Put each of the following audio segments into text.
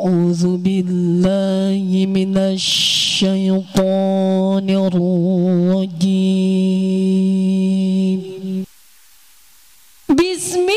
أعوذ بالله من الشيطان الرجيم. بسم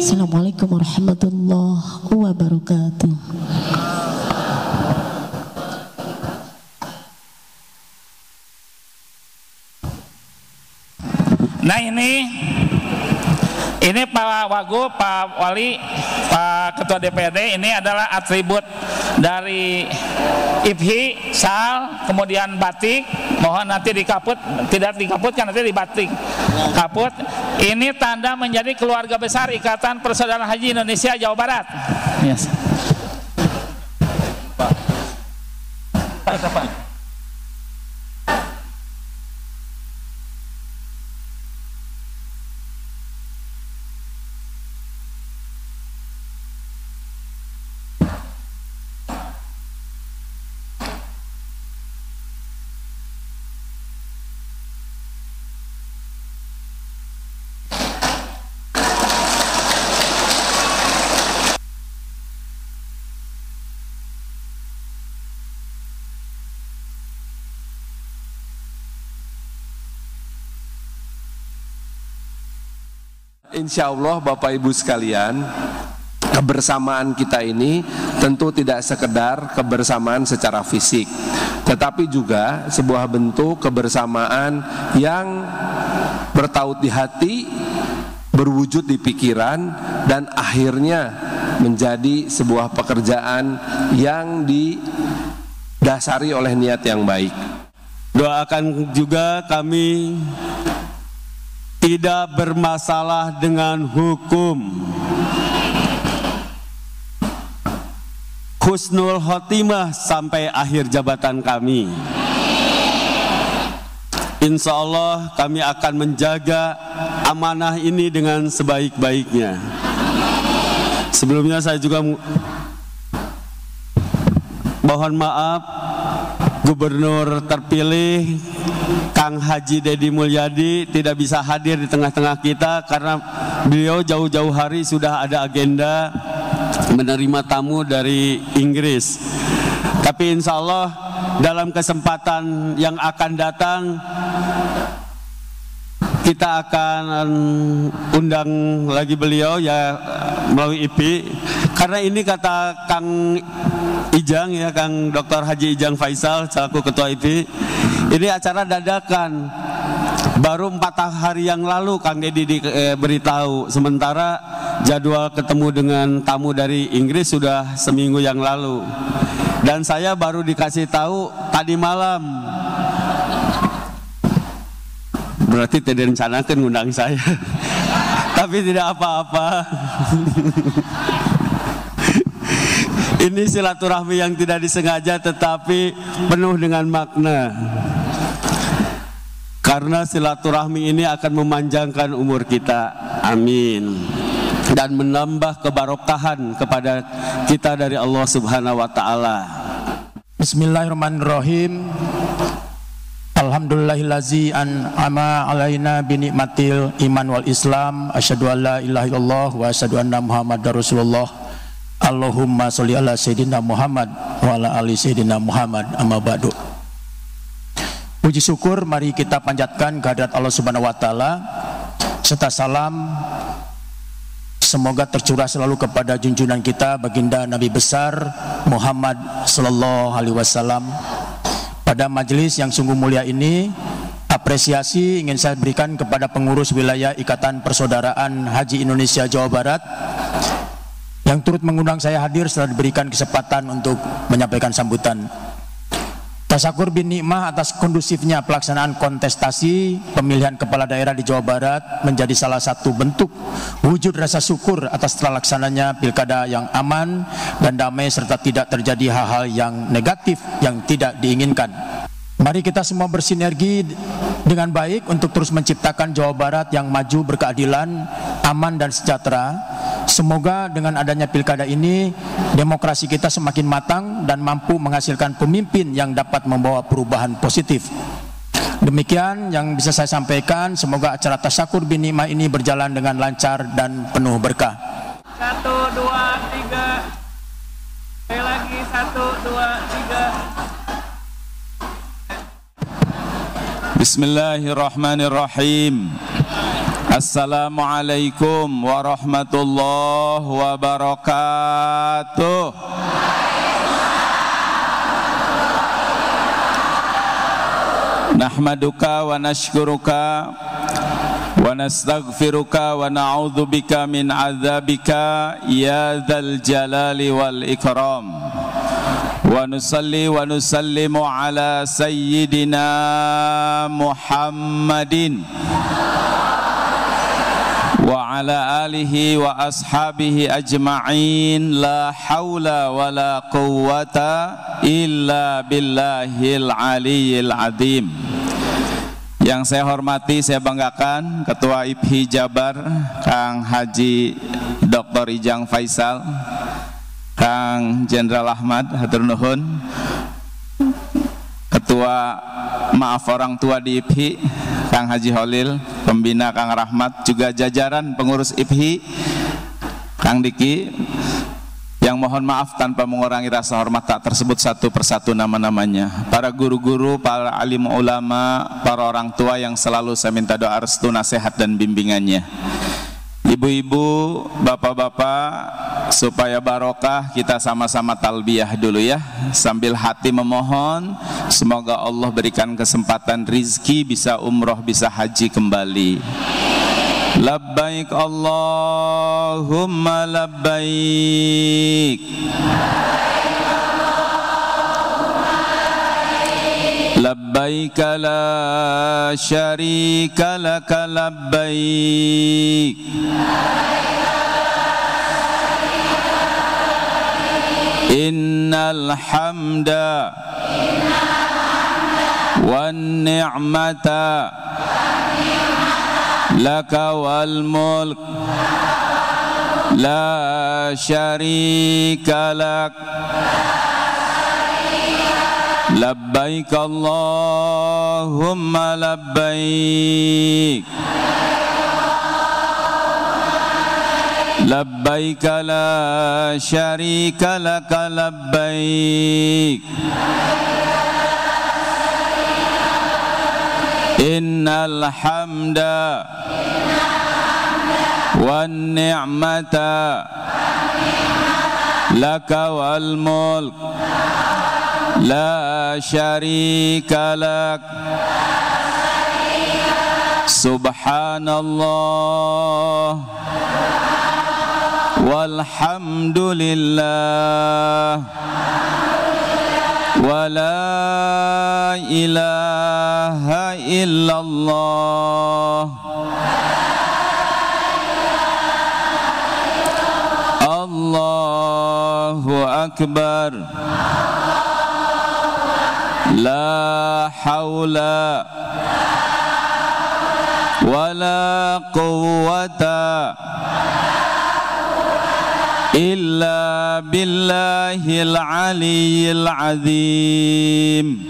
Assalamualaikum warahmatullahi wabarakatuh. Nah ini Pak Wagub, Pak Wali, Pak Ketua DPRD, ini adalah atribut dari IPHI, sal, kemudian batik. Mohon nanti dikaput, tidak dikaputkan, nanti dibatik. Kaput. Ini tanda menjadi keluarga besar Ikatan Persaudaraan Haji Indonesia Jawa Barat. Yes. Pak. Insya Allah Bapak Ibu sekalian, kebersamaan kita ini tentu tidak sekedar kebersamaan secara fisik, tetapi juga sebuah bentuk kebersamaan yang bertaut di hati, berwujud di pikiran, dan akhirnya menjadi sebuah pekerjaan yang didasari oleh niat yang baik. Doakan juga kami tidak bermasalah dengan hukum, husnul khotimah sampai akhir jabatan kami. Insya Allah kami akan menjaga amanah ini dengan sebaik-baiknya. Sebelumnya saya juga mohon maaf, Gubernur terpilih Kang Haji Deddy Mulyadi tidak bisa hadir di tengah-tengah kita karena beliau jauh-jauh hari sudah ada agenda menerima tamu dari Inggris. Tapi insya Allah dalam kesempatan yang akan datang kita akan undang lagi beliau ya melalui IP, karena ini kata Kang Ijang ya, Kang Dr. Haji Ijang Faisal selaku Ketua IP, ini acara dadakan. Baru 4 hari yang lalu Kang Deddy beritahu, sementara jadwal ketemu dengan tamu dari Inggris sudah seminggu yang lalu. Dan saya baru dikasih tahu tadi malam. Berarti tidak direncanakan ngundang saya. Tapi tidak apa-apa. Ini silaturahmi yang tidak disengaja tetapi penuh dengan makna. Karena silaturahmi ini akan memanjangkan umur kita. Amin. Dan menambah kebarokahan kepada kita dari Allah Subhanahu wa taala. Bismillahirrahmanirrahim. Alhamdulillahillazi an'ama alaina binikmatil iman wal islam. Asyhadu an la ilaha illallah wa asyhadu anna muhammadar rasulullah. Allahumma sholli ala sayyidina Muhammad wa ala ali sayyidina Muhammad. Amma ba'du. Puji syukur mari kita panjatkan kehadirat Allah Subhanahu wa taala, serta salam semoga tercurah selalu kepada junjungan kita baginda Nabi besar Muhammad sallallahu alaihi wasallam. Pada majelis yang sungguh mulia ini, apresiasi ingin saya berikan kepada pengurus wilayah Ikatan Persaudaraan Haji Indonesia Jawa Barat yang turut mengundang saya hadir setelah diberikan kesempatan untuk menyampaikan sambutan. Tasyakur bin nikmah atas kondusifnya pelaksanaan kontestasi pemilihan kepala daerah di Jawa Barat menjadi salah satu bentuk wujud rasa syukur atas terlaksananya pilkada yang aman dan damai serta tidak terjadi hal-hal yang negatif yang tidak diinginkan. Mari kita semua bersinergi dengan baik untuk terus menciptakan Jawa Barat yang maju, berkeadilan, aman dan sejahtera. Semoga dengan adanya pilkada ini demokrasi kita semakin matang dan mampu menghasilkan pemimpin yang dapat membawa perubahan positif. Demikian yang bisa saya sampaikan. Semoga acara Tasyakur bin Nikmah ini berjalan dengan lancar dan penuh berkah. 1, 2, 3. Sekali lagi 1, 2, 3. Bismillahirrahmanirrahim. Assalamualaikum warahmatullahi wabarakatuh. Nahmaduka wa nashkuruka wa nastaghfiruka wa na'udzubika min adzabika ya dzal jalali wal ikram. Wa nusalli wa nusallimu ala sayyidina Muhammadin wa ala alihi wa ashabihi ajma'in. La haula wa la quwwata illa billahil aliyyil azim. Yang saya hormati, saya banggakan Ketua IPHI Jabar Kang Haji Dr. Ijang Faisal, Kang Jenderal Ahmad hatur nuhun, Ketua maaf orang tua di IPHI Kang Haji Holil, Pembina Kang Rahmat, juga jajaran pengurus IPHI Kang Diki, yang mohon maaf tanpa mengurangi rasa hormat tak tersebut satu persatu nama-namanya, para guru-guru, para alim ulama, para orang tua yang selalu saya minta doa restu, nasihat dan bimbingannya. Ibu-ibu, bapak-bapak, supaya barokah kita sama-sama talbiyah dulu ya, sambil hati memohon semoga Allah berikan kesempatan rizki bisa umroh, bisa haji kembali. Labbaik Allahumma labbaik. Labbaik la syarika laka labbaik. Innal hamda wan ni'mata laka wal mulk la syarika lak. Labbaik Allahumma labbaik. Labbaik la syarika laka labbaik. Innal hamda wan ni'mata laka wal mulk la syarika lak. Subhanallah walhamdulillah wa la ilaha illallah. Allahu akbar. La haula wa la quwwata illa billahil aliyyil azim.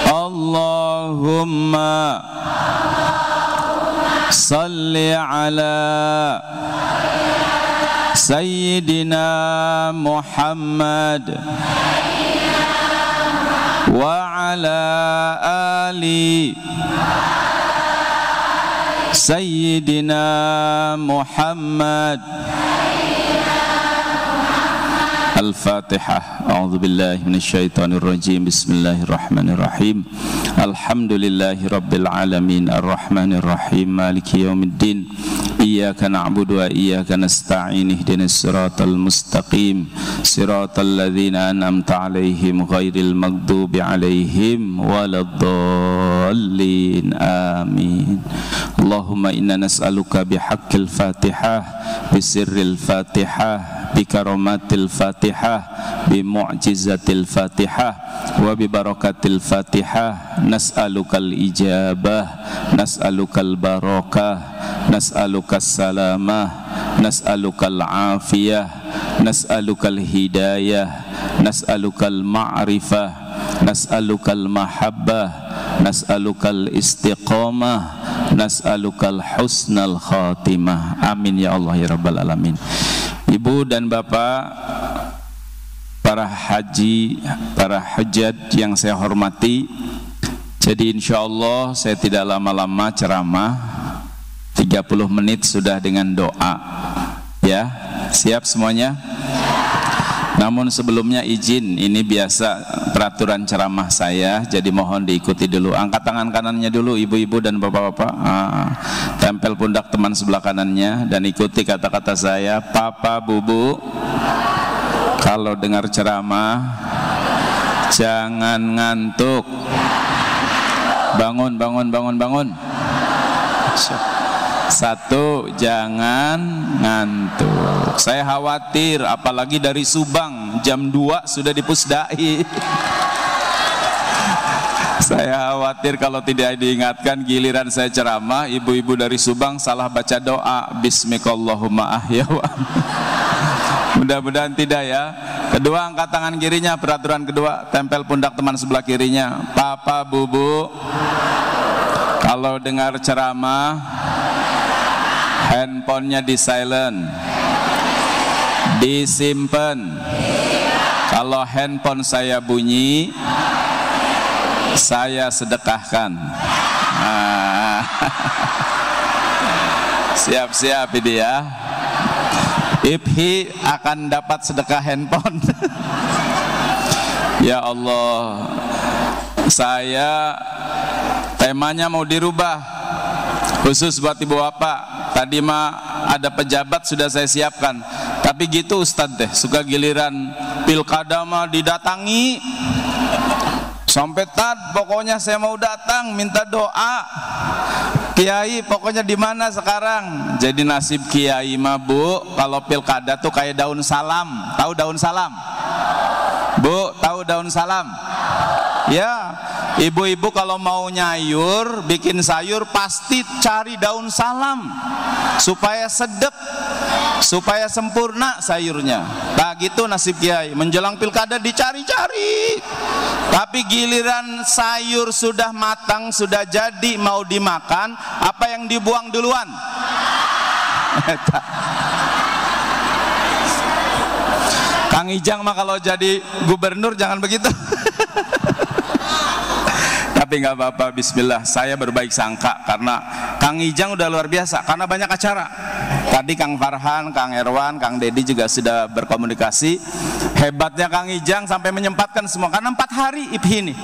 Allahumma salli ala Sayyidina Muhammad wa ala ali Sayyidina Muhammad. Al-Fatihah. A'udzu billahi minasyaitonir rajim. Bismillahirrahmanirrahim. Alhamdulillahi rabbil alamin arrahmanir rahim maliki yaumiddin. Iyyaka na'budu wa iyyaka nasta'in. Ihdinas siratal mustaqim. Siratal ladzina an'amta 'alaihim ghairil maghdubi 'alaihim waladdallin. Amin. Allahumma inna nas'aluka bihaqqil Fatihah, bisirril Fatihah, bikaromatil Fatihah, bimu'jizatil Fatihah, wa bibarakatil Fatihah. Nas'alukal ijabah, nas'alukal barakah, nas'alukal salamah, nas'alukal afiyah, nas'alukal hidayah, nas'alukal ma'rifah, nas'alukal mahabbah, nas'alukal istiqamah, nas'alukal husnal khatimah. Amin ya Allah ya Rabbal alamin. Ibu dan bapak, para haji, para hujjat yang saya hormati, Jadi insya Allah saya tidak lama-lama ceramah, 30 menit sudah dengan doa. Ya, siap semuanya? Namun sebelumnya izin, ini biasa peraturan ceramah saya, jadi mohon diikuti dulu. Angkat tangan kanannya dulu ibu-ibu dan bapak-bapak, tempel pundak teman sebelah kanannya, dan ikuti kata-kata saya. Papa, bubu, kalau dengar ceramah jangan ngantuk. Bangun, bangun, bangun, bangun. 1, jangan ngantuk. Saya khawatir, apalagi dari Subang jam 2 sudah di Pusdai. Saya khawatir kalau tidak diingatkan, giliran saya ceramah, ibu-ibu dari Subang salah baca doa Bismikallahumma ahya wa mudah-mudahan tidak ya. Kedua, angkat tangan kirinya, peraturan kedua, tempel pundak teman sebelah kirinya. Papa, bubu, kalau dengar ceramah handphonenya di silent, disimpan. Kalau handphone saya bunyi, saya sedekahkan. Siap-siap ini ya. IPHI akan dapat sedekah handphone. Ya Allah, saya temanya mau dirubah khusus buat ibu bapak. Tadi mah ada pejabat sudah saya siapkan, tapi gitu Ustadz deh, suka giliran pilkada mah didatangi sampai pokoknya saya mau datang minta doa. Kiai pokoknya di mana sekarang? Jadi nasib kiai mah Bu, kalau pilkada tuh kayak daun salam. Tahu daun salam? Bu, tahu daun salam? Ya, ibu-ibu kalau mau nyayur, bikin sayur pasti cari daun salam supaya sedep, supaya sempurna sayurnya. Nah gitu nasib kiai, menjelang pilkada dicari-cari. Tapi giliran sayur sudah matang, sudah jadi mau dimakan, apa yang dibuang duluan? Kang Ijang mah kalau jadi gubernur jangan begitu. Tapi nggak apa-apa, bismillah, saya berbaik sangka karena Kang Ijang udah luar biasa, karena banyak acara. Tadi Kang Farhan, Kang Erwan, Kang Dedi juga sudah berkomunikasi. Hebatnya Kang Ijang sampai menyempatkan semua, karena 4 hari IPHI ini,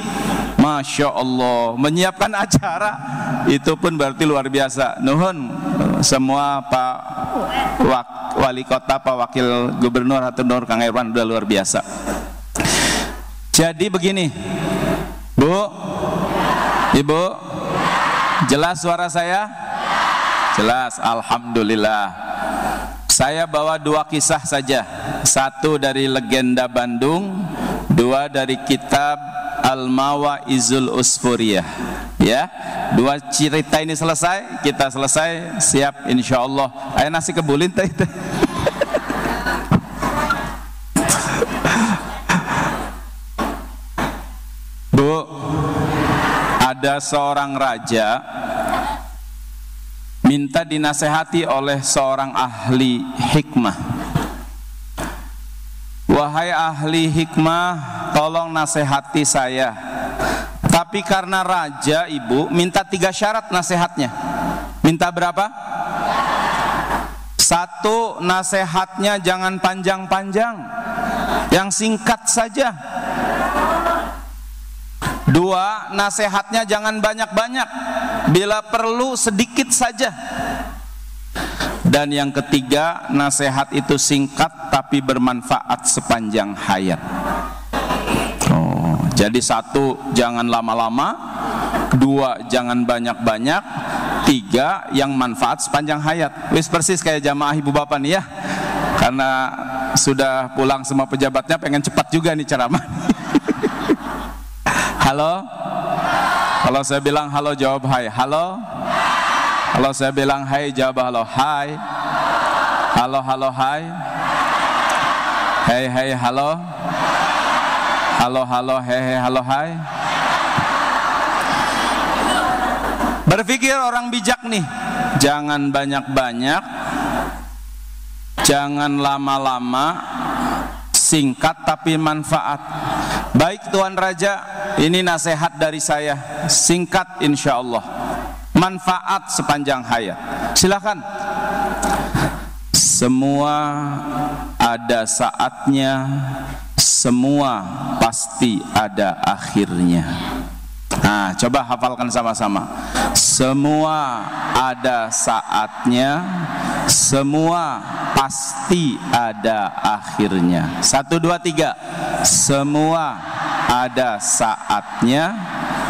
Masya Allah, menyiapkan acara itu pun berarti luar biasa. Nuhun semua Pak Wali Kota, Pak Wakil Gubernur Hatur Nur, Kang Erwan udah luar biasa. Jadi begini, Bu, Ibu, jelas suara saya? Jelas, alhamdulillah. Saya bawa 2 kisah saja. 1 dari legenda Bandung, 2 dari kitab Al-Mawaizul Usfuriyah. Ya, 2 cerita ini selesai, kita selesai, siap insya Allah. Ayo nasi kebulin teh. Bu, ada seorang raja minta dinasehati oleh seorang ahli hikmah. Wahai ahli hikmah, tolong nasehati saya. Tapi karena raja, ibu, minta 3 syarat nasihatnya. Minta berapa? 1, nasihatnya jangan panjang-panjang, yang singkat saja. 2, nasihatnya jangan banyak-banyak, bila perlu sedikit saja. Dan yang ketiga, nasihat itu singkat tapi bermanfaat sepanjang hayat. Jadi 1, jangan lama-lama, 2, jangan banyak-banyak, 3, yang manfaat sepanjang hayat. Wis persis kayak jamaah ibu bapak nih ya, karena sudah pulang semua pejabatnya, pengen cepat juga nih ceramah. Halo? Kalau saya bilang halo, jawab hai. Halo? Kalau saya bilang hai, jawab halo. Hai. Halo, halo, hai. Hai, hai, halo. Halo, halo, hai, halo, hai. Berpikir orang bijak nih, jangan banyak-banyak, jangan lama-lama, singkat tapi manfaat. Baik Tuan Raja, ini nasihat dari saya, singkat insya Allah, manfaat sepanjang hayat. Silakan. Semua ada saatnya, semua pasti ada akhirnya. Nah, coba hafalkan sama-sama. Semua ada saatnya, semua pasti ada akhirnya. 1, 2, 3. Semua ada saatnya,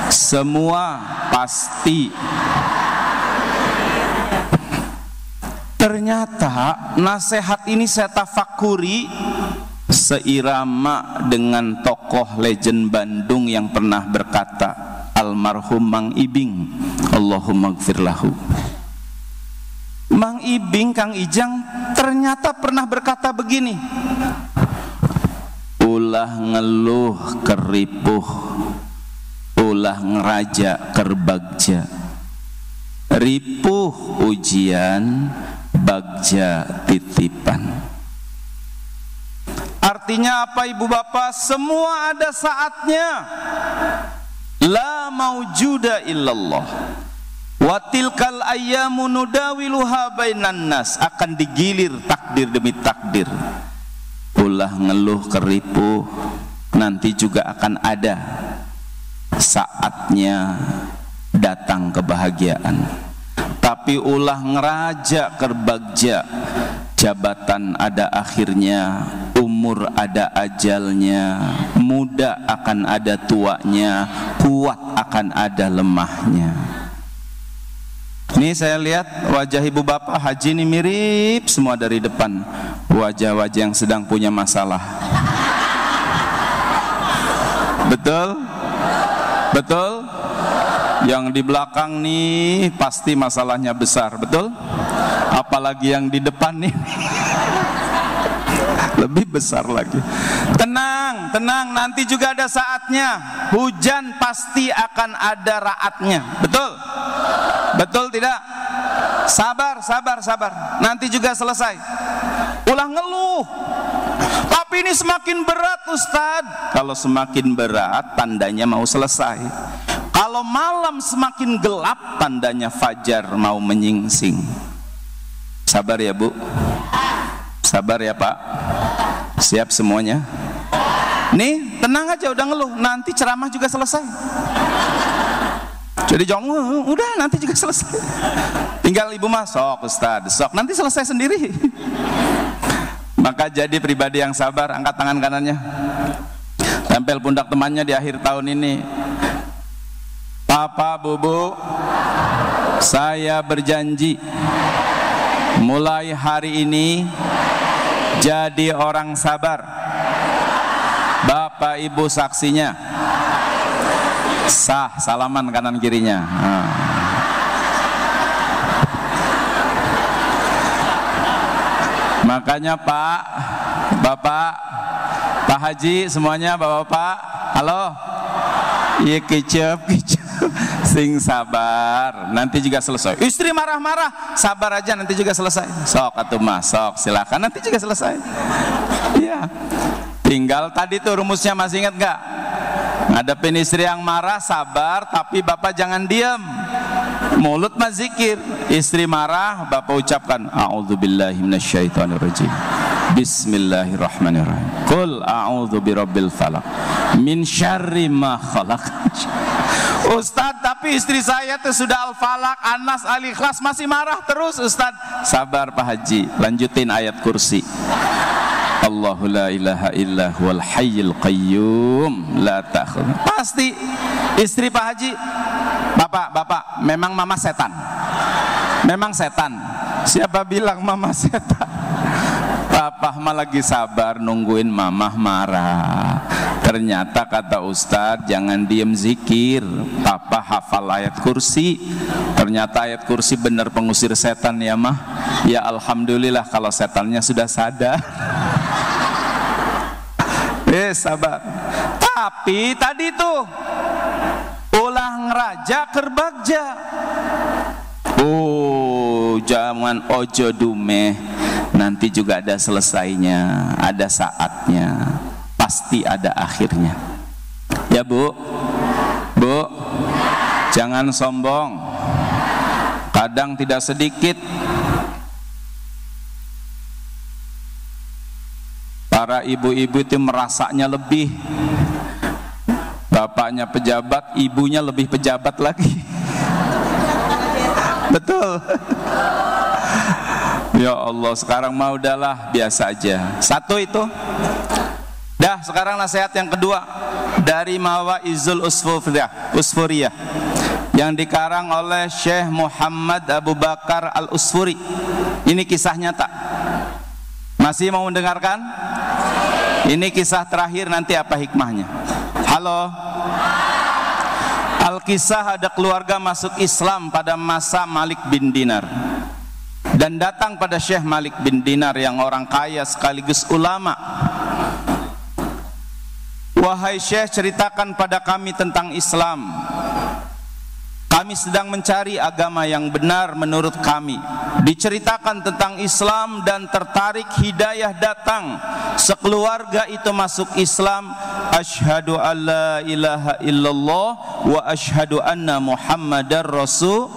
semua pasti. Ternyata nasihat ini saya tafakuri seirama dengan tokoh legend Bandung yang pernah berkata, almarhum Mang Ibing, Allahumma gfirlahu. Mang Ibing, Kang Ijang ternyata pernah berkata begini, ulah ngeluh keripuh, ulah ngeraja kerbagja, ripuh ujian, bagja titipan. Artinya apa ibu bapak? Semua ada saatnya. La maujuda illallah wa tilkal ayyamu nudawiluha bainan nas. Akan digilir takdir demi takdir. Ulah ngeluh keripuh, nanti juga akan ada saatnya datang kebahagiaan. Tapi ulah ngeraja kerbagja, jabatan ada akhirnya, umur ada ajalnya, muda akan ada tuanya, kuat akan ada lemahnya. Ini saya lihat wajah ibu bapak haji ini mirip semua dari depan, wajah-wajah yang sedang punya masalah. Betul? Betul? Yang di belakang nih pasti masalahnya besar, betul? Apalagi yang di depan nih lebih besar lagi. Tenang, tenang, nanti juga ada saatnya. Hujan pasti akan ada raatnya. Betul? Betul tidak? Sabar, sabar, sabar. Nanti juga selesai. Ulah ngeluh. Tapi ini semakin berat Ustadz. Kalau semakin berat tandanya mau selesai. Kalau malam semakin gelap tandanya fajar mau menyingsing. Sabar ya Bu. Sabar ya Pak. Siap semuanya? Nih tenang aja, udah ngeluh, nanti ceramah juga selesai. Jadi jangan udah nanti juga selesai. Tinggal ibu masuk Ustadz, sok nanti selesai sendiri. Maka jadi pribadi yang sabar. Angkat tangan kanannya, tempel pundak temannya di akhir tahun ini. Papa, Bubu, saya berjanji mulai hari ini jadi orang sabar. Bapak Ibu saksinya. Sah, salaman kanan kirinya. Makanya Pak, Bapak, Pak Haji semuanya, Bapak-bapak, halo. Iya kicep, sing sabar, nanti juga selesai. Istri marah-marah, sabar aja, nanti juga selesai. Sok atuh mas, sok silakan, nanti juga selesai. Iya. Tinggal tadi tuh rumusnya masih ingat nggak? Ngadepin istri yang marah, sabar, tapi bapak jangan diam. Mulut mah zikir. Istri marah, bapak ucapkan a'udzubillahi minasyaitonirrajim. Bismillahirrahmanirrahim. Qul a'udzu birabbil falaq min syarri ma khalaq. Ustadz, tapi istri saya tuh sudah Al-Falaq, Anas, Al-Ikhlas masih marah terus Ustadz. Sabar Pak Haji, lanjutin ayat kursi. Allahu la ilaha illa huwal hayyul qayyum la ta'khudhuhu. Pasti istri Pak Haji, Bapak, memang mama setan. Memang setan. Siapa bilang mama setan? Papa mah lagi sabar nungguin mamah marah. Ternyata kata Ustadz jangan diem zikir. Papa hafal ayat kursi. Ternyata ayat kursi benar pengusir setan ya mah. Ya alhamdulillah kalau setannya sudah sadar. Sabar. Tapi tadi tuh ulah ngeraja kerbagja. Oh jangan ojo dumeh. Nanti juga ada selesainya, ada saatnya, pasti ada akhirnya. Ya Bu, Bu, jangan sombong. Kadang tidak sedikit para ibu-ibu itu merasanya lebih. Bapaknya pejabat, ibunya lebih pejabat lagi. Betul. Ya Allah, sekarang mah udahlah biasa aja. Satu itu. Dah, sekarang nasihat yang kedua dari Mawaizul Usfuriyah yang dikarang oleh Syekh Muhammad Abu Bakar Al-Usfuri. Ini kisah nyata. Masih mau mendengarkan? Ini kisah terakhir, nanti apa hikmahnya? Halo? Al-kisah, ada keluarga masuk Islam pada masa Malik bin Dinar dan datang pada Syekh Malik bin Dinar yang orang kaya sekaligus ulama. Wahai Syekh, ceritakan pada kami tentang Islam. Kami sedang mencari agama yang benar menurut kami. Diceritakan tentang Islam dan tertarik, hidayah datang. Sekeluarga itu masuk Islam. Asyhadu an la ilaha illallah wa asyhadu anna Muhammadar Rasul.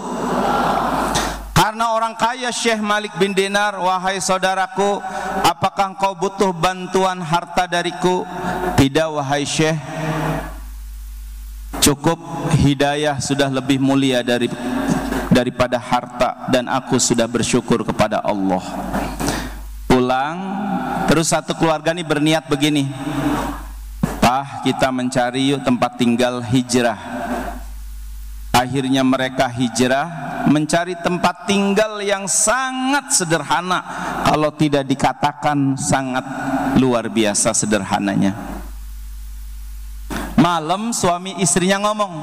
Karena orang kaya Syekh Malik bin Dinar, wahai saudaraku, apakah engkau butuh bantuan harta dariku? Tidak wahai Syekh, cukup hidayah sudah lebih mulia daripada harta, dan aku sudah bersyukur kepada Allah. Pulang, terus satu keluarga ini berniat begini, Pak, kita mencari yuk tempat tinggal hijrah. Akhirnya mereka hijrah, mencari tempat tinggal yang sangat sederhana, kalau tidak dikatakan sangat luar biasa sederhananya. Malam suami istrinya ngomong,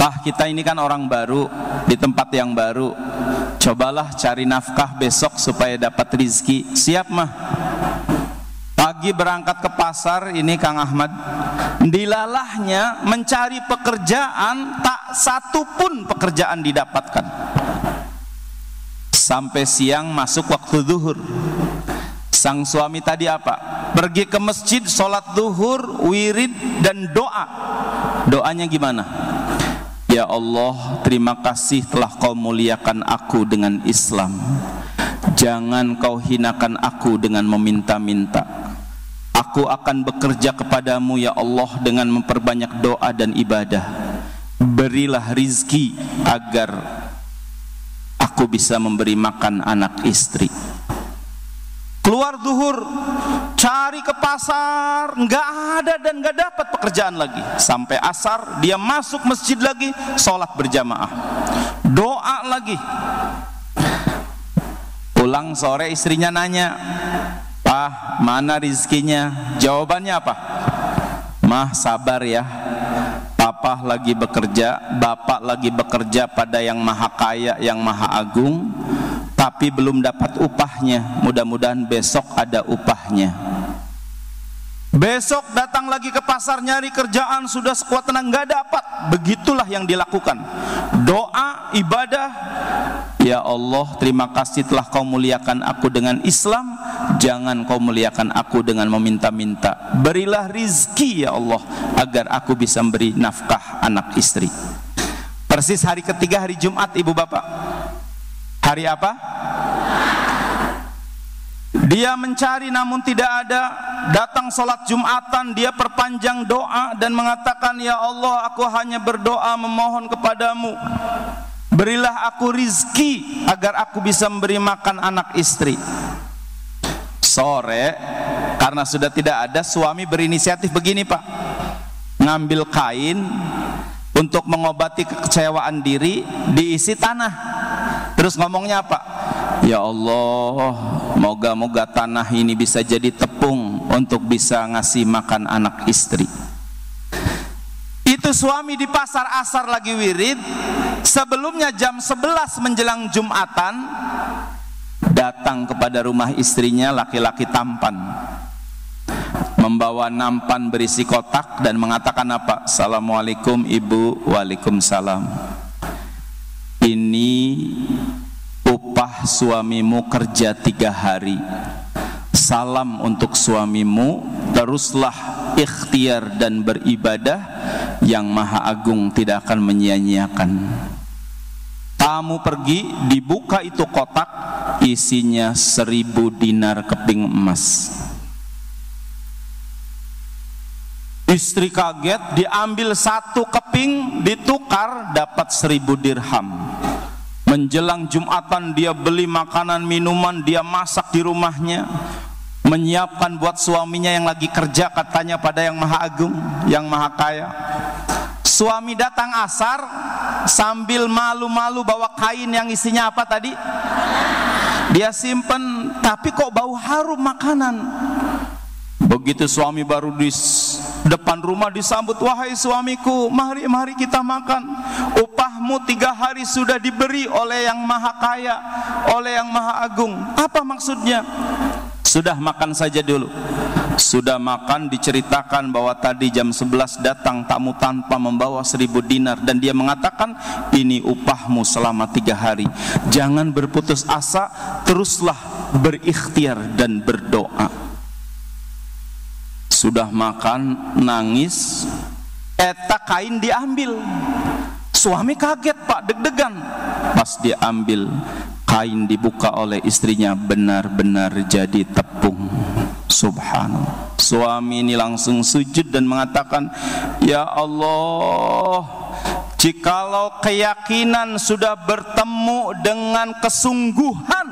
Pak, kita ini kan orang baru di tempat yang baru, cobalah cari nafkah besok supaya dapat rizki. Siap mah. Pagi berangkat ke pasar, ini Kang Ahmad, dilalahnya mencari pekerjaan, tak satu pun pekerjaan didapatkan. Sampai siang masuk waktu zuhur. Sang suami tadi apa? Pergi ke masjid, sholat zuhur, wirid dan doa. Doanya gimana? Ya Allah, terima kasih telah kau muliakan aku dengan Islam. Jangan kau hinakan aku dengan meminta-minta. Aku akan bekerja kepadamu ya Allah dengan memperbanyak doa dan ibadah. Berilah rizki agar aku bisa memberi makan anak istri. Keluar zuhur, cari ke pasar, nggak ada dan nggak dapat pekerjaan lagi. Sampai asar dia masuk masjid lagi, sholat berjamaah, doa lagi. Pulang sore istrinya nanya, Pak, mana rizkinya? Jawabannya apa? Mah, sabar ya, Papa lagi bekerja, Bapak lagi bekerja pada yang maha kaya, yang maha agung, tapi belum dapat upahnya. Mudah-mudahan besok ada upahnya. Besok datang lagi ke pasar nyari kerjaan, sudah sekuat tenaga nggak dapat. Begitulah yang dilakukan. Doa, ibadah. Ya Allah, terima kasih telah kau muliakan aku dengan Islam. Jangan kau muliakan aku dengan meminta-minta. Berilah rizki ya Allah, agar aku bisa memberi nafkah anak istri. Persis hari ketiga, hari Jumat, ibu bapak. Hari apa? Dia mencari namun tidak ada. Datang sholat Jumatan, dia perpanjang doa dan mengatakan, ya Allah, aku hanya berdoa memohon kepadamu, berilah aku rizki agar aku bisa memberi makan anak istri. Sore, karena sudah tidak ada, suami berinisiatif begini Pak, ngambil kain untuk mengobati kekecewaan diri, diisi tanah. Terus ngomongnya apa? Ya Allah, moga-moga tanah ini bisa jadi tepung untuk bisa ngasih makan anak istri. Itu suami di pasar asar lagi wirid. Sebelumnya jam 11 menjelang Jumatan, datang kepada rumah istrinya laki-laki tampan, membawa nampan berisi kotak dan mengatakan apa? Assalamualaikum ibu. Waalaikumsalam. Ini upah suamimu kerja 3 hari. Salam untuk suamimu, teruslah ikhtiar dan beribadah, yang Maha Agung tidak akan menyia-nyiakan. Tamu pergi, dibuka itu kotak, isinya 1000 dinar keping emas. Istri kaget, diambil 1 keping, ditukar dapat 1000 dirham. Menjelang Jumatan dia beli makanan minuman, dia masak di rumahnya, menyiapkan buat suaminya yang lagi kerja, katanya pada Yang Maha Agung, Yang Maha Kaya. Suami datang asar sambil malu-malu bawa kain yang isinya apa tadi? Dia simpen, tapi kok bau harum makanan. Begitu suami baru di depan rumah disambut, wahai suamiku, mari kita makan. Upahmu 3 hari sudah diberi oleh Yang Maha Kaya, oleh Yang Maha Agung. Apa maksudnya? Sudah makan saja dulu. Sudah makan, diceritakan bahwa tadi jam 11 datang tamu tanpa membawa 1000 dinar, dan dia mengatakan, ini upahmu selama 3 hari. Jangan berputus asa, teruslah berikhtiar dan berdoa. Sudah makan, nangis, eta kain diambil. Suami kaget Pak, deg-degan. Pas dia ambil, kain dibuka oleh istrinya, benar-benar jadi tepung. Subhanallah. Suami ini langsung sujud dan mengatakan, ya Allah, jikalau keyakinan sudah bertemu dengan kesungguhan,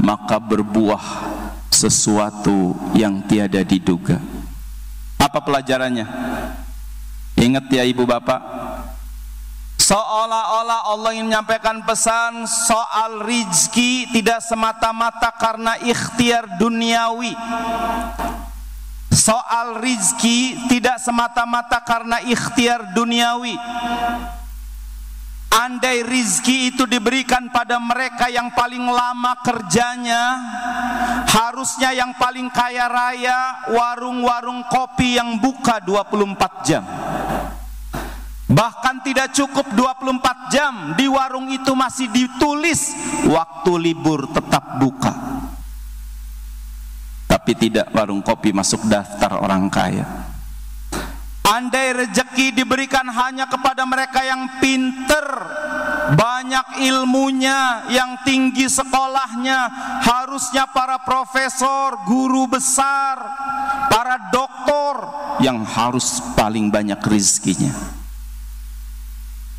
maka berbuah sesuatu yang tiada diduga. Apa pelajarannya? Ingat ya ibu bapak, seolah-olah Allah ingin menyampaikan pesan soal rizki tidak semata-mata karena ikhtiar duniawi. Soal rizki tidak semata-mata karena ikhtiar duniawi. Andai rizki itu diberikan pada mereka yang paling lama kerjanya, harusnya yang paling kaya raya, warung-warung kopi yang buka 24 jam. Bahkan tidak cukup 24 jam, di warung itu masih ditulis waktu libur tetap buka. Tapi tidak, warung kopi masuk daftar orang kaya. Andai rezeki diberikan hanya kepada mereka yang pinter, banyak ilmunya, yang tinggi sekolahnya, harusnya para profesor, guru besar, para doktor yang harus paling banyak rezekinya.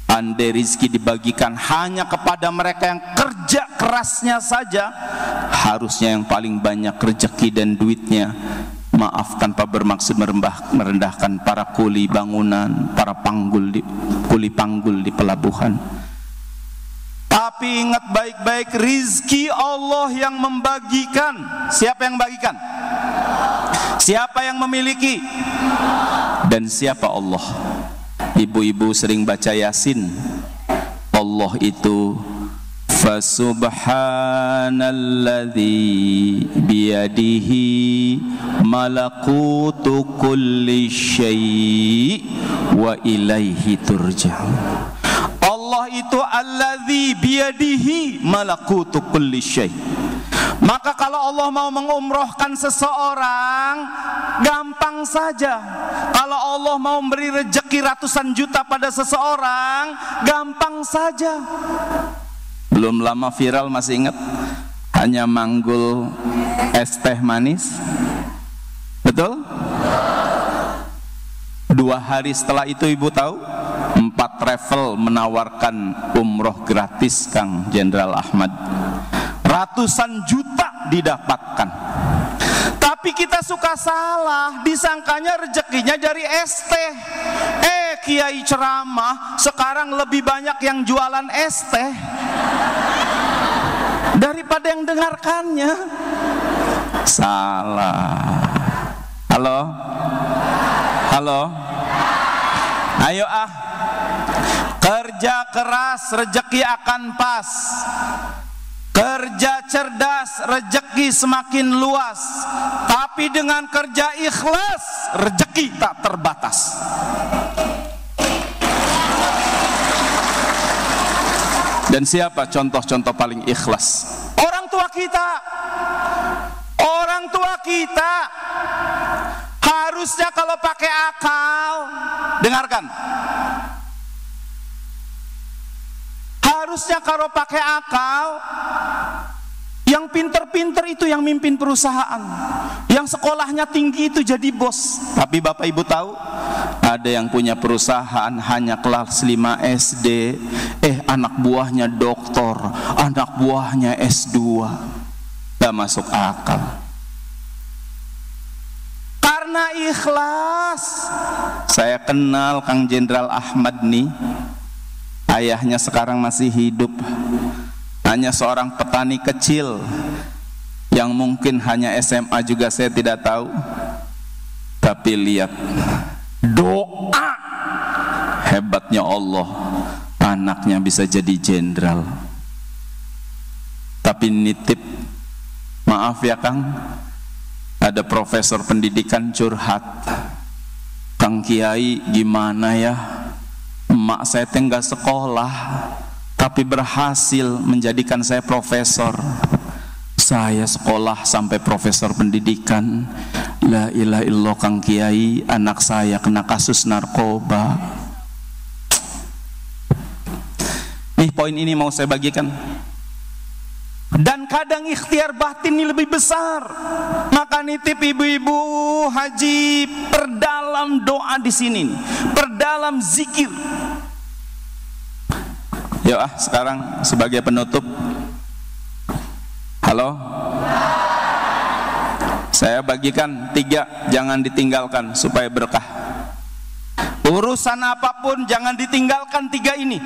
Andai rizki dibagikan hanya kepada mereka yang kerja kerasnya saja, harusnya yang paling banyak rezeki dan duitnya, maaf tanpa bermaksud merendahkan para kuli bangunan, para kuli panggul di pelabuhan. Tapi ingat baik-baik, rizki Allah yang membagikan. Siapa yang membagikan? Siapa yang memiliki? Dan siapa Allah? Ibu-ibu sering baca Yasin. Allah itu fasubhanalladzi biyadihi malakutu kulli syai' wa ilaihi turja'un. Allah itu alladzi biyadihi malakutu kulli syai'. Maka kalau Allah mau mengumrohkan seseorang, gampang saja. Kalau Allah mau memberi rezeki ratusan juta pada seseorang, gampang saja. Belum lama viral, masih ingat? Hanya manggul es teh manis. Betul? 2 hari setelah itu ibu tahu, 4 travel menawarkan umroh gratis Kang Jenderal Ahmad. Ratusan juta didapatkan. Tapi kita suka salah, disangkanya rezekinya dari es teh. Kiai ceramah sekarang lebih banyak yang jualan es teh daripada yang dengarkannya. Salah. Halo? Halo? Ayo kerja keras rezeki akan pas. Kerja cerdas, rezeki semakin luas. Tapi dengan kerja ikhlas, rezeki tak terbatas. Dan siapa contoh-contoh paling ikhlas? Orang tua kita. Orang tua kita harus Harusnya kalau pakai akal, dengarkan. Harusnya kalau pakai akal, yang pinter-pinter itu yang mimpin perusahaan, yang sekolahnya tinggi itu jadi bos. Tapi Bapak Ibu tahu, ada yang punya perusahaan hanya kelas 5 SD, anak buahnya doktor, anak buahnya S2. Gak masuk akal. Karena ikhlas. Saya kenal Kang Jenderal Ahmad nih, ayahnya sekarang masih hidup, hanya seorang petani kecil yang mungkin hanya SMA juga saya tidak tahu. Tapi lihat doa, hebatnya Allah, anaknya bisa jadi jenderal. Tapi nitip, maaf ya Kang, ada profesor pendidikan curhat, Kang Kiai gimana ya, emak saya nggak sekolah tapi berhasil menjadikan saya profesor. Saya sekolah sampai profesor pendidikan. La ilaha illallah Kang Kiai, anak saya kena kasus narkoba. Nih poin ini mau saya bagikan. Dan kadang ikhtiar batin ini lebih besar. Maka nitip ibu-ibu haji, perdalam doa di sini, perdalam zikir. Yuk sekarang sebagai penutup. Halo, saya bagikan 3, jangan ditinggalkan supaya berkah. Urusan apapun jangan ditinggalkan 3 ini,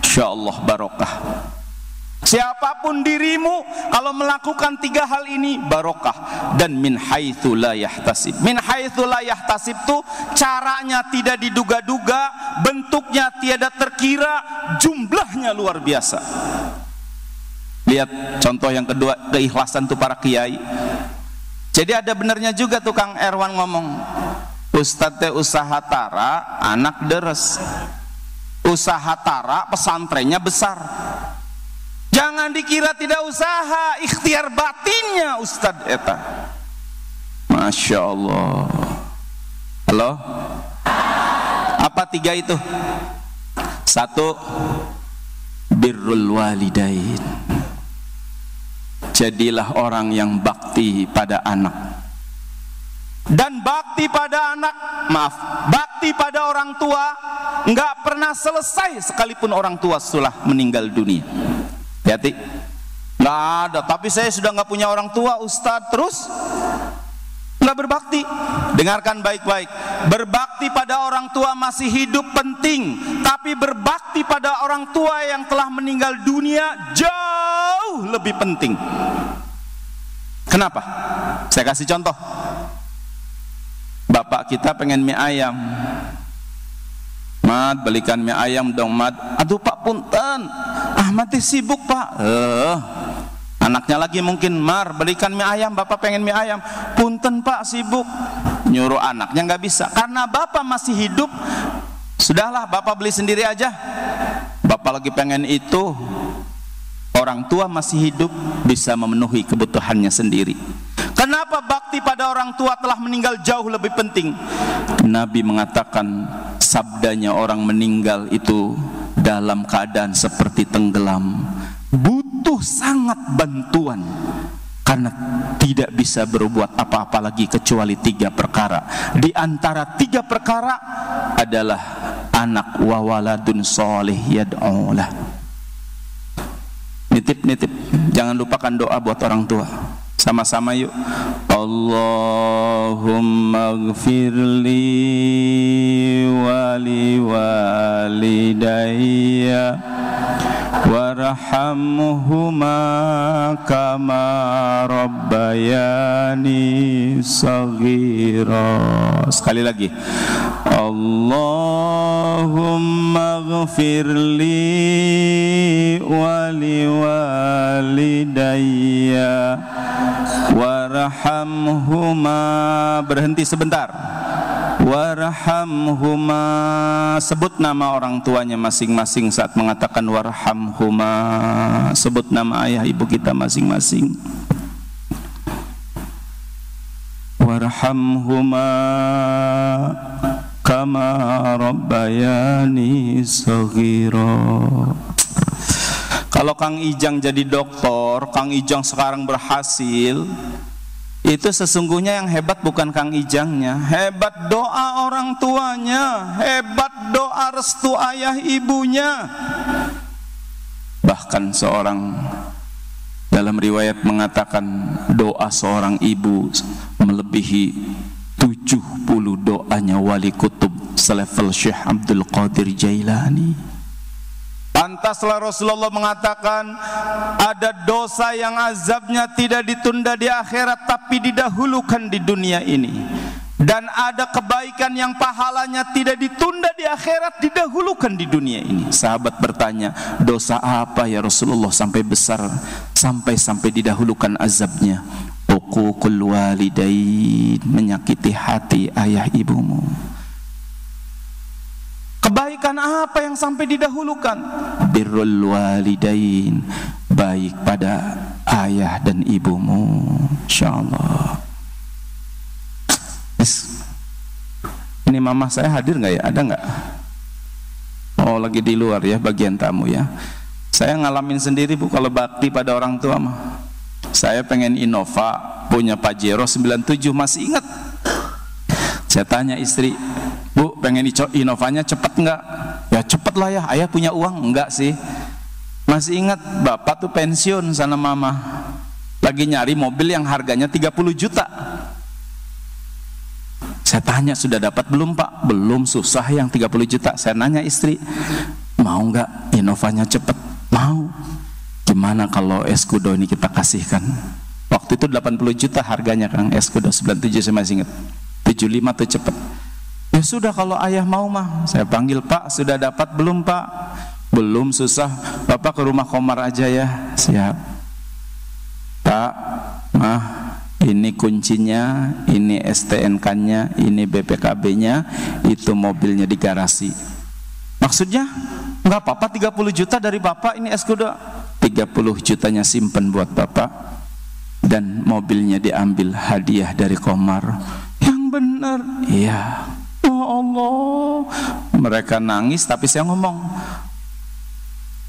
insya Allah barokah. Siapapun dirimu, kalau melakukan 3 hal ini barokah. Dan min haitsu la yahtasib. Min haitsu la yahtasib tuh caranya tidak diduga-duga, bentuknya tiada terkira, jumlahnya luar biasa. Lihat contoh yang kedua, keikhlasan tuh para kiai. Jadi ada benarnya juga tuh Kang Erwan ngomong, Ustadz teh usaha tara, anak deres. Usaha tara, pesantrennya besar. Jangan dikira tidak usaha, ikhtiar batinnya Ustadz eta. Masya Allah. Halo? Apa 3 itu? 1, birrul walidain. Jadilah orang yang bakti pada anak. Dan bakti pada anak, bakti pada orang tua nggak pernah selesai sekalipun orang tua setelah meninggal dunia. Hati, nggak ada. Tapi saya sudah nggak punya orang tua, Ustadz, terus nggak berbakti. Dengarkan baik-baik. Berbakti pada orang tua masih hidup penting, tapi berbakti pada orang tua yang telah meninggal dunia jauh lebih penting. Kenapa? Saya kasih contoh. Bapak kita pengen mie ayam. Mat, belikan mie ayam dong Mat. Aduh Pak punten, Ahmad sibuk Pak. Anaknya lagi mungkin, Mar belikan mie ayam, Bapak pengen mie ayam. Punten Pak sibuk. Nyuruh anaknya nggak bisa, karena Bapak masih hidup. Sudahlah Bapak beli sendiri aja. Bapak lagi pengen itu, orang tua masih hidup bisa memenuhi kebutuhannya sendiri. Kenapa bakti pada orang tua telah meninggal jauh lebih penting? Nabi mengatakan, sabdanya orang meninggal itu dalam keadaan seperti tenggelam, butuh sangat bantuan, karena tidak bisa berbuat apa-apa lagi kecuali 3 perkara. Di antara 3 perkara adalah anak wa waladun sholih yad'ulah. Nitip, jangan lupakan doa buat orang tua. Sama-sama yuk. Allahumma gfirli wali walidayya warhamhuma kama rabbayani saghira. Sekali lagi. Allahumma gfirli wali walidayya warhamhuma, berhenti sebentar, warhamhuma, sebut nama orang tuanya masing-masing saat mengatakan warhamhuma, sebut nama ayah ibu kita masing-masing. warhamhuma kama rabbayani shaghira. Kalau Kang Ijang jadi dokter, Kang Ijang sekarang berhasil, itu sesungguhnya yang hebat bukan Kang Ijangnya, hebat doa orang tuanya, hebat doa restu ayah ibunya. Bahkan seorang dalam riwayat mengatakan doa seorang ibu melebihi 70 doanya wali kutub selevel Syekh Abdul Qadir Jailani. Pantaslah Rasulullah mengatakan ada dosa yang azabnya tidak ditunda di akhirat tapi didahulukan di dunia ini, dan ada kebaikan yang pahalanya tidak ditunda di akhirat didahulukan di dunia ini. Sahabat bertanya, dosa apa ya Rasulullah sampai besar sampai didahulukan azabnya? Uququl walidain, menyakiti hati ayah ibumu. Kebaikan apa yang sampai didahulukan? Birrul walidain, baik pada ayah dan ibumu. Insyaallah. Ini mama saya hadir nggak ya? Ada nggak? Oh, lagi di luar ya, bagian tamu ya. Saya ngalamin sendiri Bu, kalau bakti pada orang tua mah. Saya pengen Innova, punya Pajero 97, masih ingat. Saya tanya istri, Bu, pengen Innovanya cepet nggak? Ya cepet lah ya, ayah punya uang. Enggak sih, masih ingat bapak tuh pensiun sana mama, lagi nyari mobil yang harganya 30 juta. Saya tanya, sudah dapat belum Pak? Belum, susah yang 30 juta. Saya nanya istri, mau nggak Innovanya cepet? Mau. Gimana kalau Escudo ini kita kasihkan? Waktu itu 80 juta harganya Kang, Escudo 97 saya masih ingat. 75 tuh cepet. Ya sudah kalau ayah mau mah. Saya panggil, Pak, sudah dapat belum Pak? Belum, susah. Bapak ke rumah Komar aja ya. Siap. Pak, mah, ini kuncinya, ini STNK-nya, ini BPKB-nya, itu mobilnya di garasi. Maksudnya? Enggak apa-apa, 30 juta dari Bapak, ini Escudo. 30 jutanya simpen buat Bapak, dan mobilnya diambil hadiah dari Komar. Yang benar? Iya. Oh Allah. Mereka nangis, tapi saya ngomong,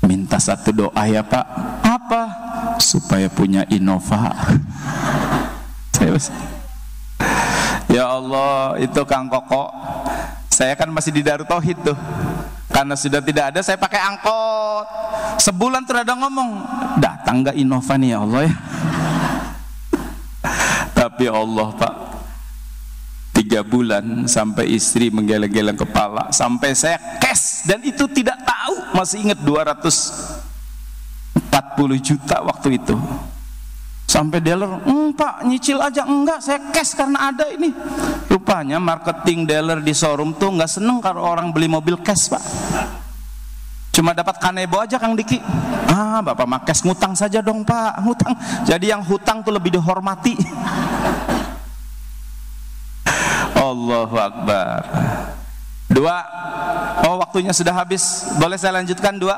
minta satu doa ya Pak. Apa? Supaya punya Innova. Ya Allah, itu Kang Koko, saya kan masih di Darut Tauhid tuh. Karena sudah tidak ada, saya pakai angkot. Sebulan terada ngomong, datang gak Innova nih ya Allah ya. Tapi Allah Pak, 3 bulan sampai istri menggeleng-geleng kepala, sampai saya cash, dan itu tidak tahu, masih ingat 240 juta waktu itu. Sampai dealer, Pak nyicil aja. Enggak, saya cash karena ada ini. Rupanya marketing dealer di showroom tuh nggak seneng kalau orang beli mobil cash Pak. Cuma dapat kanebo aja Kang Diki. Ah, Bapak mah cash, ngutang saja dong Pak, ngutang. Jadi yang hutang tuh lebih dihormati. Allahu Akbar. 2. Oh, waktunya sudah habis. Boleh saya lanjutkan 2?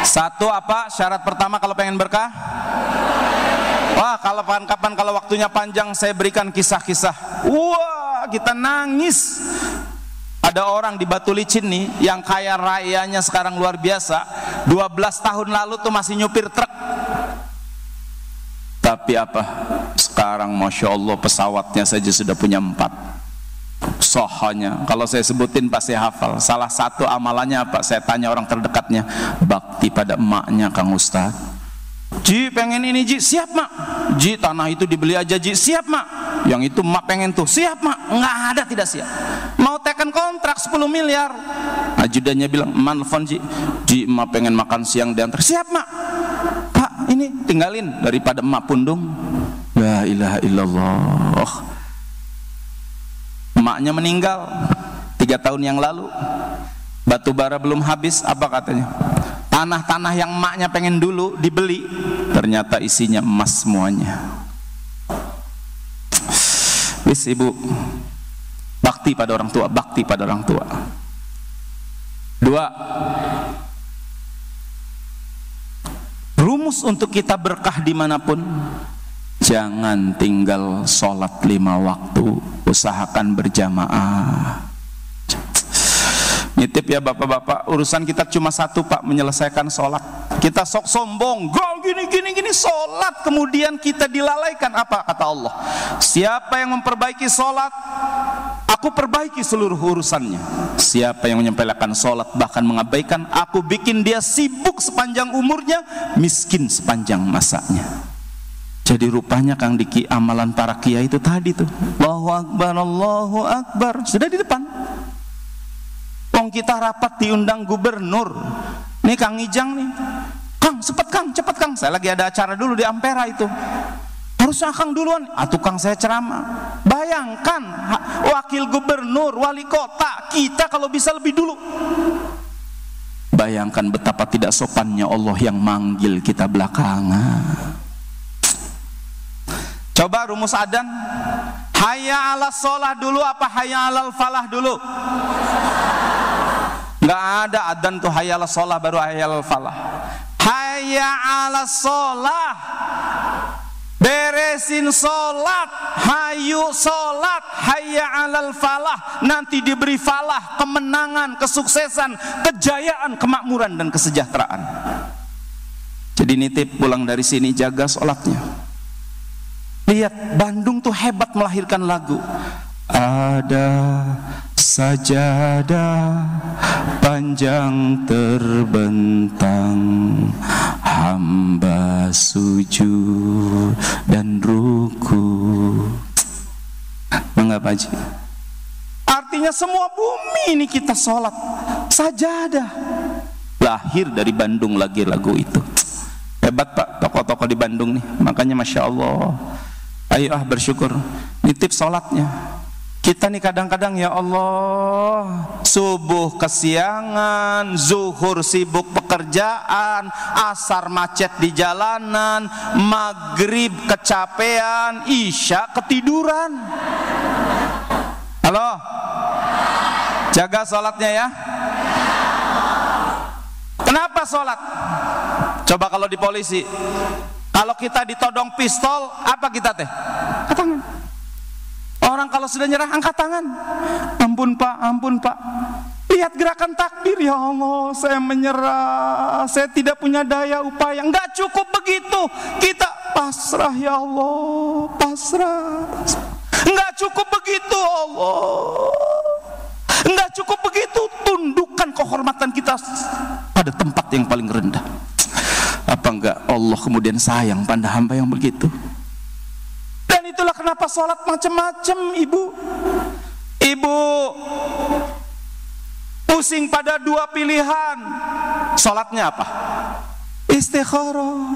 1, apa syarat pertama kalau pengen berkah? Wah, kalau kapan-kapan kalau waktunya panjang saya berikan kisah-kisah. Wah, kita nangis. Ada orang di Batu Licin nih yang kaya rayanya sekarang luar biasa. 12 tahun lalu tuh masih nyupir truk. Tapi apa? Sekarang Masya Allah pesawatnya saja sudah punya 4. Sohanya, kalau saya sebutin pasti hafal. Salah satu amalannya apa? Saya tanya orang terdekatnya, bakti pada emaknya Kang Ustadz. Ji pengen ini Ji, siap Mak. Ji tanah itu dibeli aja Ji, siap Mak. Yang itu Mak pengen tuh, siap Mak. Nggak ada tidak siap. Mau teken kontrak 10 miliar. Ajudannya bilang, manfon Ji. Ji Mak pengen makan siang diantar, siap Mak. Pak ini tinggalin daripada Mak pundung. La ilaha illallah. Emaknya meninggal 3 tahun yang lalu. Batu bara belum habis, apa katanya? Tanah-tanah yang emaknya pengen dulu dibeli, ternyata isinya emas semuanya. Wis ibu, bakti pada orang tua, bakti pada orang tua. 2, rumus untuk kita berkah dimanapun, Jangan tinggal sholat 5 waktu, usahakan berjamaah. Nitip ya bapak-bapak, urusan kita cuma satu Pak, menyelesaikan sholat. Kita sok sombong, gini sholat, kemudian kita dilalaikan. Apa kata Allah? Siapa yang memperbaiki sholat, aku perbaiki seluruh urusannya. Siapa yang menyepelekan sholat, bahkan mengabaikan, aku bikin dia sibuk sepanjang umurnya, miskin sepanjang masanya. Jadi rupanya Kang Diki, amalan para kiai itu tadi tuh, Allahu Akbar, Allahu Akbar, sudah di depan. Wong kita rapat diundang gubernur, nih Kang Ijang nih, Kang cepet Kang, saya lagi ada acara dulu di Ampera itu, harusnya Kang duluan, tukang saya ceramah. Bayangkan wakil gubernur, wali kota, kita kalau bisa lebih dulu. Bayangkan betapa tidak sopannya Allah yang manggil kita belakangan. Coba rumus adzan, hayya 'alas shalah dulu apa hayya 'alal falah dulu? Nggak ada adzan tuh hayya 'alas shalah baru hayya 'alal falah. Hayya 'alas shalah, beresin sholat, hayu sholat, hayya 'alal falah, nanti diberi falah, kemenangan, kesuksesan, kejayaan, kemakmuran dan kesejahteraan. Jadi nitip pulang dari sini, jaga sholatnya. Lihat, Bandung tuh hebat melahirkan lagu. Ada sajadah panjang terbentang, hamba sujud dan ruku. Mengapa Ji? Artinya semua bumi ini kita sholat. Sajadah lahir dari Bandung lagi lagu itu. Hebat Pak, tokoh-tokoh di Bandung nih. Makanya Masya Allah, ayo bersyukur, nitip sholatnya. Kita nih kadang-kadang ya Allah, subuh kesiangan, zuhur sibuk pekerjaan, asar macet di jalanan, maghrib kecapean, isya ketiduran. Halo, jaga sholatnya ya. Kenapa sholat? Coba kalau di polisi, kalau kita ditodong pistol, apa kita teh? Angkat tangan. Orang kalau sudah nyerah angkat tangan. Ampun Pak. Lihat gerakan takbir, ya Allah, saya menyerah, saya tidak punya daya upaya. Enggak cukup begitu, kita pasrah ya Allah, pasrah. Enggak cukup begitu Allah. Enggak cukup begitu, tundukkan kehormatan kita pada tempat yang paling rendah. Apa enggak Allah kemudian sayang pada hamba yang begitu? Dan itulah kenapa sholat macam-macam, ibu pusing pada 2 pilihan. Sholatnya apa? Istikharah.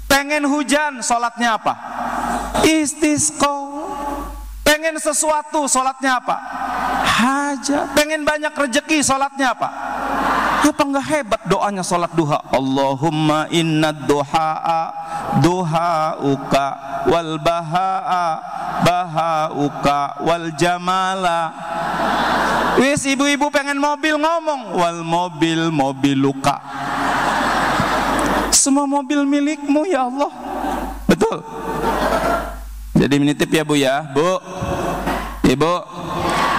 Pengen hujan, sholatnya apa? Istisqa. Pengen sesuatu, sholatnya apa? Hajat. Pengen banyak rezeki, sholatnya apa? Apa enggak hebat doanya sholat duha? Allahumma inna duha'a duha'uka wal baha'a baha'uka wal jamala. Wis ibu-ibu pengen mobil ngomong wal mobil mobiluka. Semua mobil milikmu ya Allah. Betul. Jadi menitip ya Bu ya. Bu, Ibu,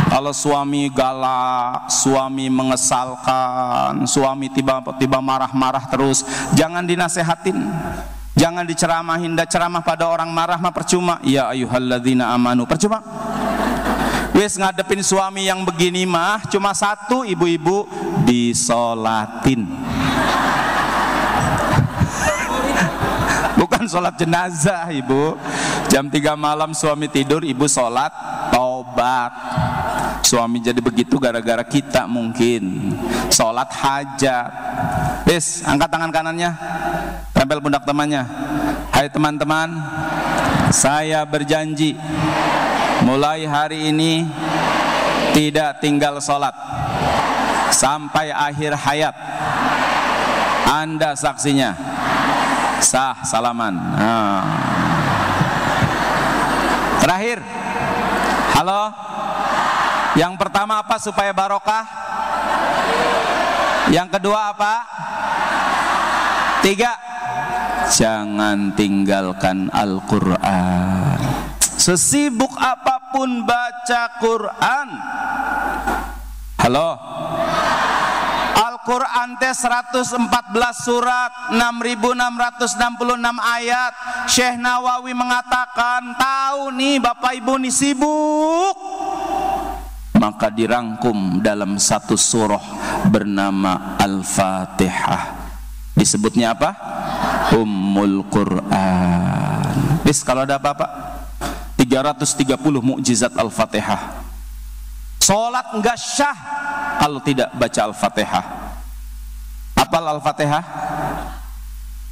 kalau suami galak, suami mengesalkan, suami tiba-tiba marah-marah terus, jangan dinasehatin, jangan diceramahin. Ceramah pada orang marah mah percuma. Ya ayyuhalladzina amanu, percuma. Wis ngadepin suami yang begini mah cuma satu, ibu-ibu, disolatin. Bukan sholat jenazah ibu. Jam 3 malam suami tidur, ibu sholat taubat. Suami jadi begitu gara-gara kita mungkin. Sholat hajat. Wis, angkat tangan kanannya, tempel pundak temannya. Hai teman-teman, saya berjanji mulai hari ini tidak tinggal sholat sampai akhir hayat. Anda saksinya. Sah, salaman. Terakhir, halo. Yang pertama apa supaya barokah? Yang kedua apa? 3 jangan tinggalkan Al-Quran. Sesibuk apapun baca Quran. Halo, Al-Quran teh 114 surat, 6.666 ayat. Syekh Nawawi mengatakan, tahu nih Bapak Ibu nih sibuk, maka dirangkum dalam satu surah bernama Al-Fatihah. Disebutnya apa? Ummul Quran. Bis, kalau ada apa-apa 330 mukjizat Al-Fatihah. Salat enggak syah kalau tidak baca Al-Fatihah. Apal Al-Fatihah?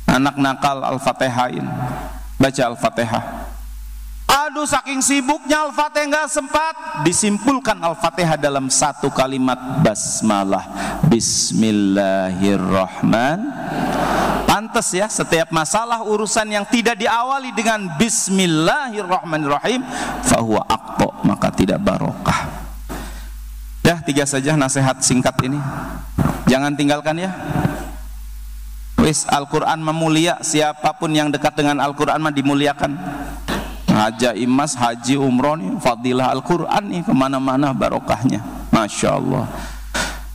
Anak nakal Al-Fatihain, baca Al-Fatihah. Aduh, saking sibuknya Al-Fatihah enggak sempat. Disimpulkan Al-Fatihah dalam satu kalimat basmalah, Bismillahirrahmanirrahim. Pantes ya, setiap masalah urusan yang tidak diawali dengan Bismillahirrahmanirrahim, fahuwa aqta, maka tidak barokah. Ya, 3 saja nasihat singkat ini. Jangan tinggalkan ya. Wis, Al-Quran memulia, siapapun yang dekat dengan Al-Quran mah dimuliakan. Haja Imas, haji umroh nih, fadilah Al-Quran nih, kemana-mana barokahnya, Masya Allah.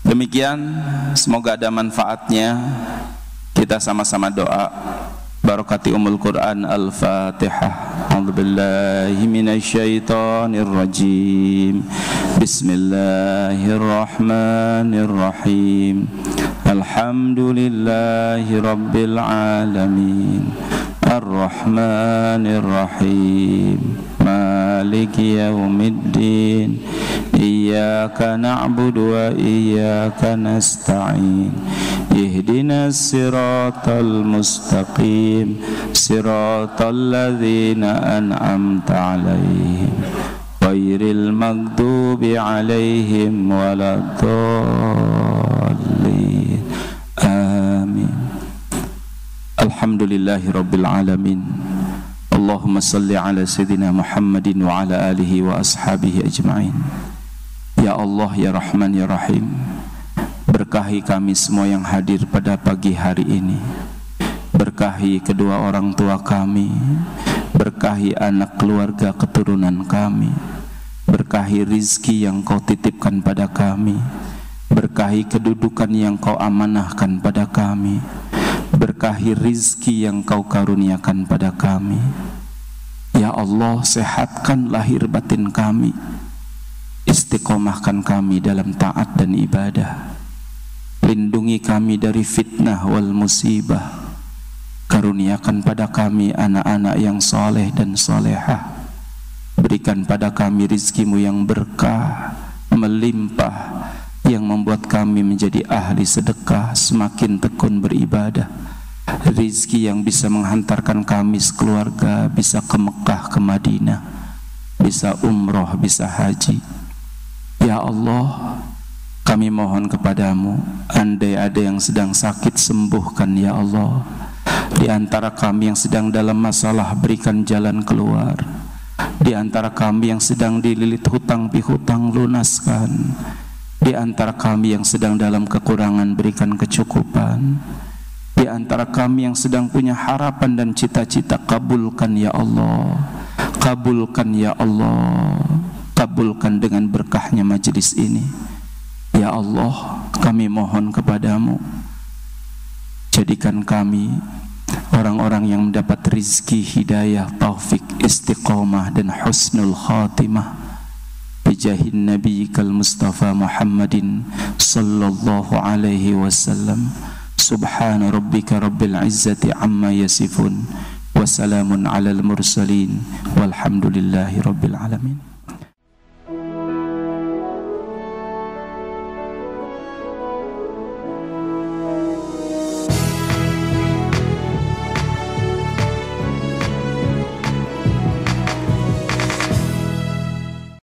Demikian, semoga ada manfaatnya. Kita sama-sama doa barakati Ummul Quran. Al-Fatihah. A'udzubillahi minasyaitonir rajim. Bismillahirrahmanirrahim. Alhamdulillahi rabbil alamin. Ar-Rahmanir Rahim. Maliki yaumiddin. Iyyaka na'budu wa iyyaka nasta'in. Ihdinas siratal mustaqim, siratal ladzina an'amta 'alaihim, ghairil maghdubi 'alaihim waladdallin. Amin. Alhamdulillahirabbil alamin. Allahumma salli ala sayyidina Muhammadin wa ala alihi wa ashabihi ajma'in. Ya Allah, ya Rahman, ya Rahim, berkahi kami semua yang hadir pada pagi hari ini. Berkahi kedua orang tua kami, berkahi anak keluarga keturunan kami, berkahi rizki yang kau titipkan pada kami, berkahi kedudukan yang kau amanahkan pada kami, berkahi rizki yang kau karuniakan pada kami. Ya Allah, sehatkan lahir batin kami, istiqomahkan kami dalam taat dan ibadah, lindungi kami dari fitnah wal musibah, karuniakan pada kami anak-anak yang soleh dan solehah, berikan pada kami rizkimu yang berkah, melimpah, yang membuat kami menjadi ahli sedekah, semakin tekun beribadah, rizki yang bisa menghantarkan kami sekeluarga bisa ke Mekah, ke Madinah, bisa umroh, bisa haji. Ya Allah, kami mohon kepadamu, andai ada yang sedang sakit, sembuhkan ya Allah. Di antara kami yang sedang dalam masalah, berikan jalan keluar. Di antara kami yang sedang dililit hutang pihutang, lunaskan. Di antara kami yang sedang dalam kekurangan, berikan kecukupan. Di antara kami yang sedang punya harapan dan cita-cita, kabulkan ya Allah. Kabulkan ya Allah. Kabulkan dengan berkahnya majelis ini. Ya Allah, kami mohon kepadamu, jadikan kami orang-orang yang mendapat rizki, hidayah, taufik, istiqomah dan husnul khatimah bijahin nabiyikal mustafa Muhammadin sallallahu alaihi wasallam. Subhana rabbika rabbil izzati amma yasifun, wa salamun alal mursalin, walhamdulillahi rabbil alamin.